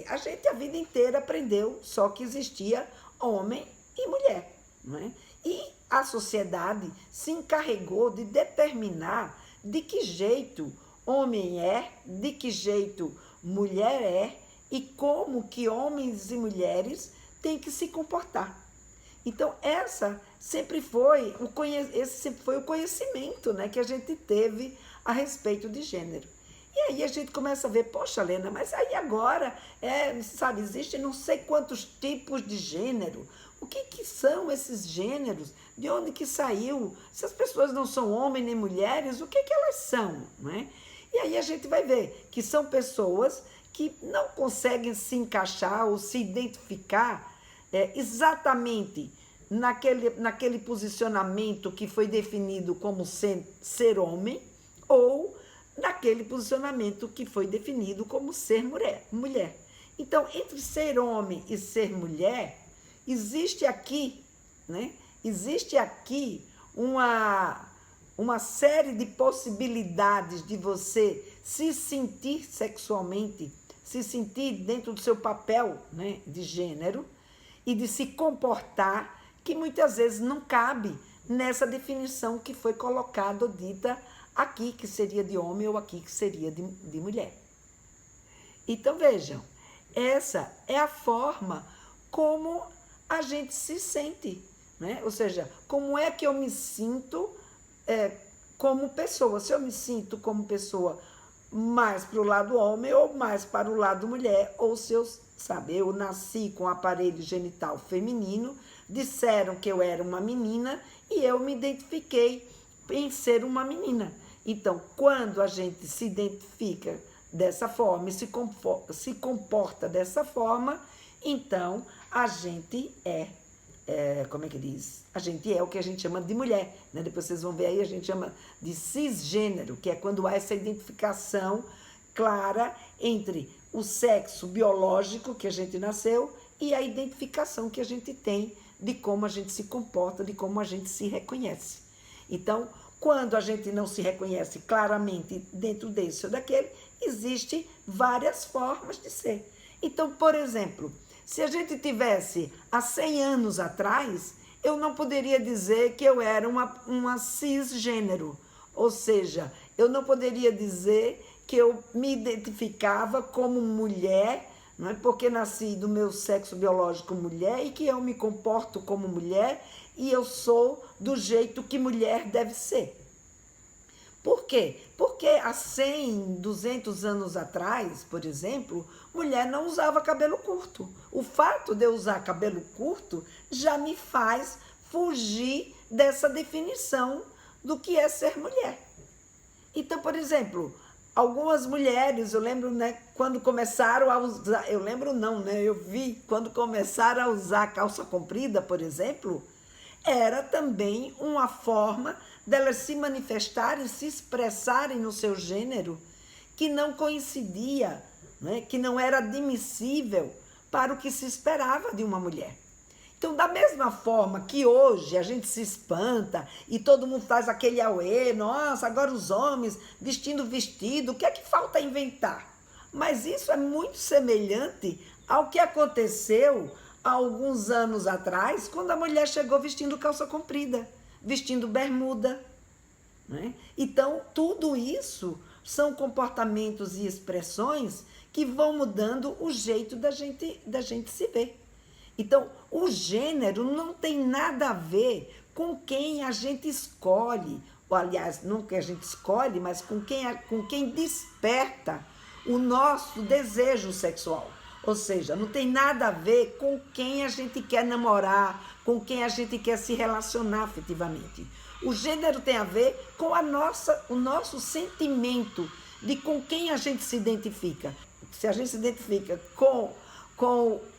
A gente a vida inteira aprendeu só que existia homem e mulher, não é? E a sociedade se encarregou de determinar de que jeito homem é, de que jeito mulher é e como que homens e mulheres têm que se comportar. Então, esse sempre foi o conhecimento, né, que a gente teve a respeito de gênero. E aí a gente começa a ver, poxa, Lena, mas aí agora, sabe, existe não sei quantos tipos de gênero. O que são esses gêneros? De onde que saiu? Se as pessoas não são homens nem mulheres, o que elas são? Não é? E aí a gente vai ver que são pessoas que não conseguem se encaixar ou se identificar exatamente naquele posicionamento que foi definido como ser homem ou naquele posicionamento que foi definido como ser mulher. Então, entre ser homem e ser mulher, existe aqui, né? Existe aqui uma série de possibilidades de você se sentir sexualmente, se sentir dentro do seu papel, né, de gênero e de se comportar que muitas vezes não cabe nessa definição que foi colocada ou dita aqui que seria de homem ou aqui que seria de mulher. Então vejam, essa é a forma como a gente se sente, né? Ou seja, como é que eu me sinto como pessoa. Se eu me sinto como pessoa mais para o lado homem ou mais para o lado mulher, ou se eu nasci com aparelho genital feminino, disseram que eu era uma menina e eu me identifiquei em ser uma menina. Então, quando a gente se identifica dessa forma e se comporta dessa forma, então a gente como é que diz? A gente é o que a gente chama de mulher, né? Depois vocês vão ver aí, a gente chama de cisgênero, que é quando há essa identificação clara entre o sexo biológico que a gente nasceu e a identificação que a gente tem de como a gente se comporta, de como a gente se reconhece. Então, quando a gente não se reconhece claramente dentro desse ou daquele, existem várias formas de ser. Então, por exemplo, se a gente tivesse há 100 anos atrás, eu não poderia dizer que eu era uma cisgênero. Ou seja, eu não poderia dizer que eu me identificava como mulher, não é? Porque nasci do meu sexo biológico mulher e que eu me comporto como mulher e eu sou do jeito que mulher deve ser. Por quê? Porque há 100, 200 anos atrás, por exemplo, mulher não usava cabelo curto. O fato de eu usar cabelo curto já me faz fugir dessa definição do que é ser mulher. Então, por exemplo, algumas mulheres, eu lembro, né, quando começaram a usar, eu lembro não, né, eu vi quando começaram a usar calça comprida, por exemplo, era também uma forma delas se manifestarem, se expressarem no seu gênero, que não coincidia, né, que não era admissível para o que se esperava de uma mulher. Então, da mesma forma que hoje a gente se espanta e todo mundo faz aquele auê, nossa, agora os homens vestindo vestido, o que é que falta inventar? Mas isso é muito semelhante ao que aconteceu há alguns anos atrás, quando a mulher chegou vestindo calça comprida, vestindo bermuda, né? Então, tudo isso são comportamentos e expressões que vão mudando o jeito da gente se ver. Então, o gênero não tem nada a ver com quem a gente escolhe, ou aliás, não que a gente escolhe, mas com quem desperta o nosso desejo sexual. Ou seja, não tem nada a ver com quem a gente quer namorar, com quem a gente quer se relacionar afetivamente. O gênero tem a ver com o nosso sentimento de com quem a gente se identifica. Se a gente se identifica com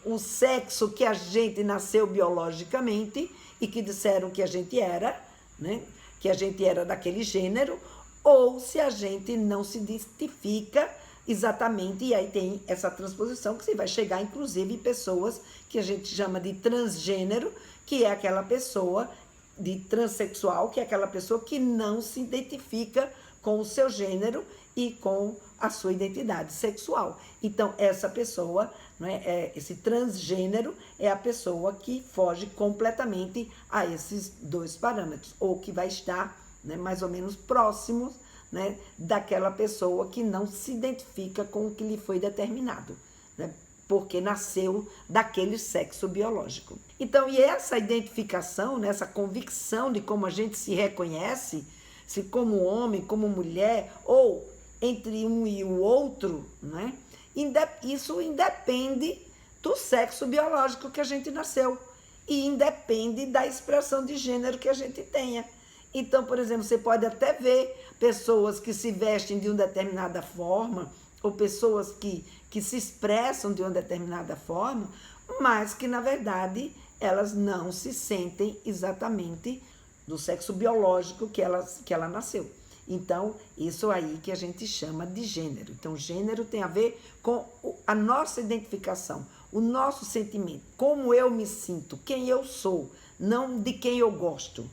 o sexo que a gente nasceu biologicamente e que disseram que a gente era, né? Que a gente era daquele gênero, ou se a gente não se identifica exatamente, e aí tem essa transposição que você vai chegar, inclusive, em pessoas que a gente chama de transgênero, que é aquela pessoa de transexual, que é aquela pessoa que não se identifica com o seu gênero e com a sua identidade sexual. Então, essa pessoa não é? Esse transgênero é a pessoa que foge completamente a esses dois parâmetros, ou que vai estar, né, mais ou menos próximos, né, daquela pessoa que não se identifica com o que lhe foi determinado, né, porque nasceu daquele sexo biológico. Então, e essa identificação, né, essa convicção de como a gente se reconhece, se como homem, como mulher, ou entre um e o outro, né, isso independe do sexo biológico que a gente nasceu e independe da expressão de gênero que a gente tenha. Então, por exemplo, você pode até ver pessoas que se vestem de uma determinada forma ou pessoas que se expressam de uma determinada forma, mas que, na verdade, elas não se sentem exatamente do sexo biológico que ela nasceu. Então, isso aí que a gente chama de gênero. Então, gênero tem a ver com a nossa identificação, o nosso sentimento, como eu me sinto, quem eu sou, não de quem eu gosto.